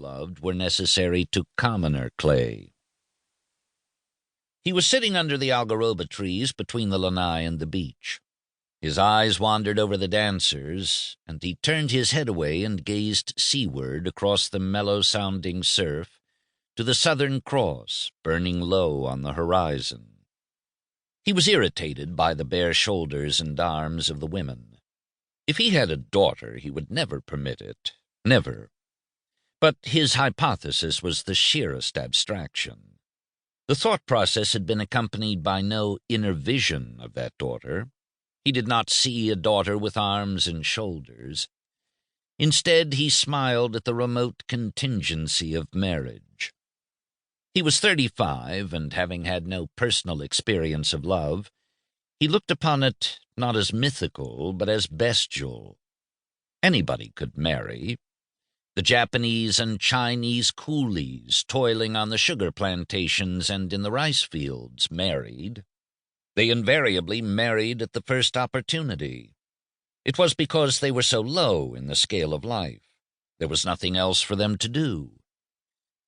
loved were necessary to commoner clay. He was sitting under the algaroba trees between the lanai and the beach. His eyes wandered over the dancers, and he turned his head away and gazed seaward across the mellow-sounding surf to the Southern Cross burning low on the horizon. He was irritated by the bare shoulders and arms of the women. If he had a daughter, he would never permit it. Never. But his hypothesis was the sheerest abstraction. The thought process had been accompanied by no inner vision of that daughter. He did not see a daughter with arms and shoulders. Instead, he smiled at the remote contingency of marriage. He was 35, and having had no personal experience of love, he looked upon it not as mythical, but as bestial. Anybody could marry. The Japanese and Chinese coolies toiling on the sugar plantations and in the rice fields married. They invariably married at the first opportunity. It was because they were so low in the scale of life. There was nothing else for them to do.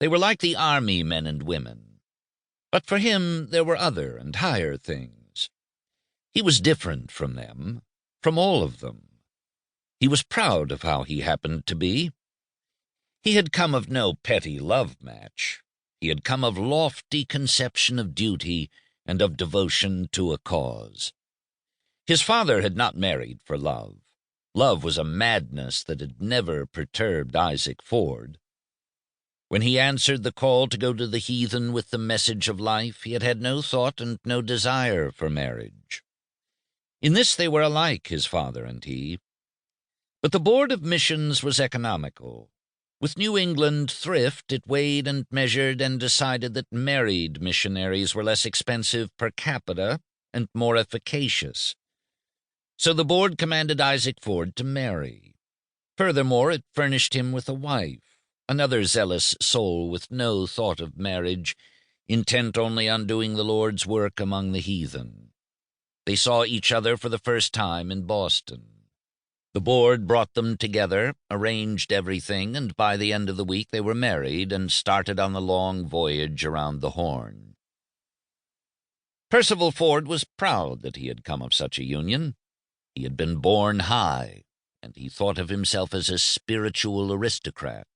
They were like the army men and women. But for him there were other and higher things. He was different from them, from all of them. He was proud of how he happened to be. He had come of no petty love match. He had come of lofty conception of duty and of devotion to a cause. His father had not married for love. Love was a madness that had never perturbed Isaac Ford. When he answered the call to go to the heathen with the message of life, he had had no thought and no desire for marriage. In this they were alike, his father and he. But the Board of Missions was economical. With New England thrift, it weighed and measured and decided that married missionaries were less expensive per capita and more efficacious. So the board commanded Isaac Ford to marry. Furthermore, it furnished him with a wife, another zealous soul with no thought of marriage, intent only on doing the Lord's work among the heathen. They saw each other for the first time in Boston. The board brought them together, arranged everything, and by the end of the week they were married and started on the long voyage around the Horn. Percival Ford was proud that he had come of such a union. He had been born high, and he thought of himself as a spiritual aristocrat.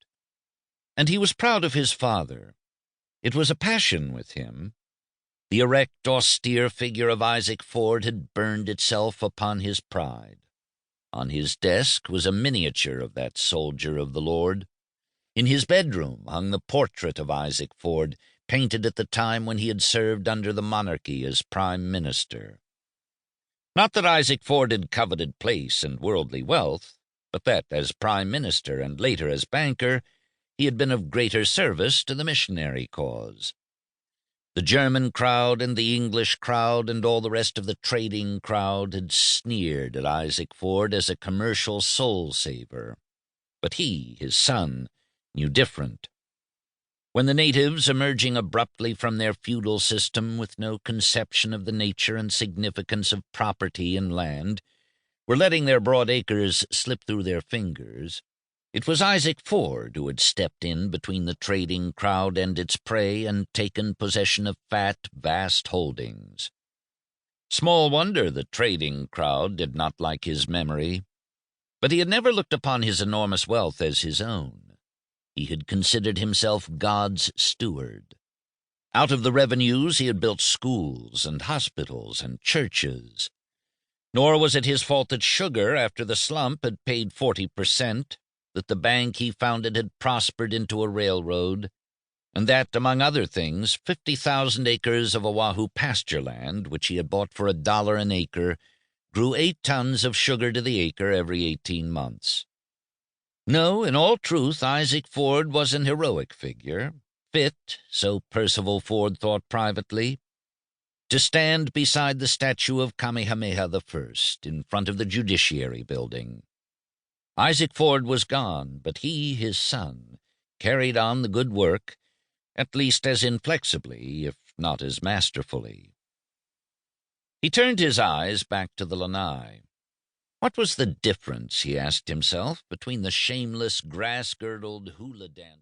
And he was proud of his father. It was a passion with him. The erect, austere figure of Isaac Ford had burned itself upon his pride. On his desk was a miniature of that soldier of the Lord. In his bedroom hung the portrait of Isaac Ford, painted at the time when he had served under the monarchy as prime minister. Not that Isaac Ford had coveted place and worldly wealth, but that, as prime minister and later as banker, he had been of greater service to the missionary cause. The German crowd and the English crowd and all the rest of the trading crowd had sneered at Isaac Ford as a commercial soul-saver. But he, his son, knew different. When the natives, emerging abruptly from their feudal system with no conception of the nature and significance of property and land, were letting their broad acres slip through their fingers, it was Isaac Ford who had stepped in between the trading crowd and its prey and taken possession of fat, vast holdings. Small wonder the trading crowd did not like his memory, but he had never looked upon his enormous wealth as his own. He had considered himself God's steward. Out of the revenues he had built schools and hospitals and churches. Nor was it his fault that sugar, after the slump, had paid 40%, that the bank he founded had prospered into a railroad, and that, among other things, 50,000 acres of Oahu pasture land, which he had bought for $1 an acre, grew 8 tons of sugar to the acre every 18 months. No, in all truth, Isaac Ford was an heroic figure, fit, so Percival Ford thought privately, to stand beside the statue of Kamehameha I in front of the Judiciary Building. Isaac Ford was gone, but he, his son, carried on the good work, at least as inflexibly, if not as masterfully. He turned his eyes back to the lanai. What was the difference, he asked himself, between the shameless, grass-girdled hula dance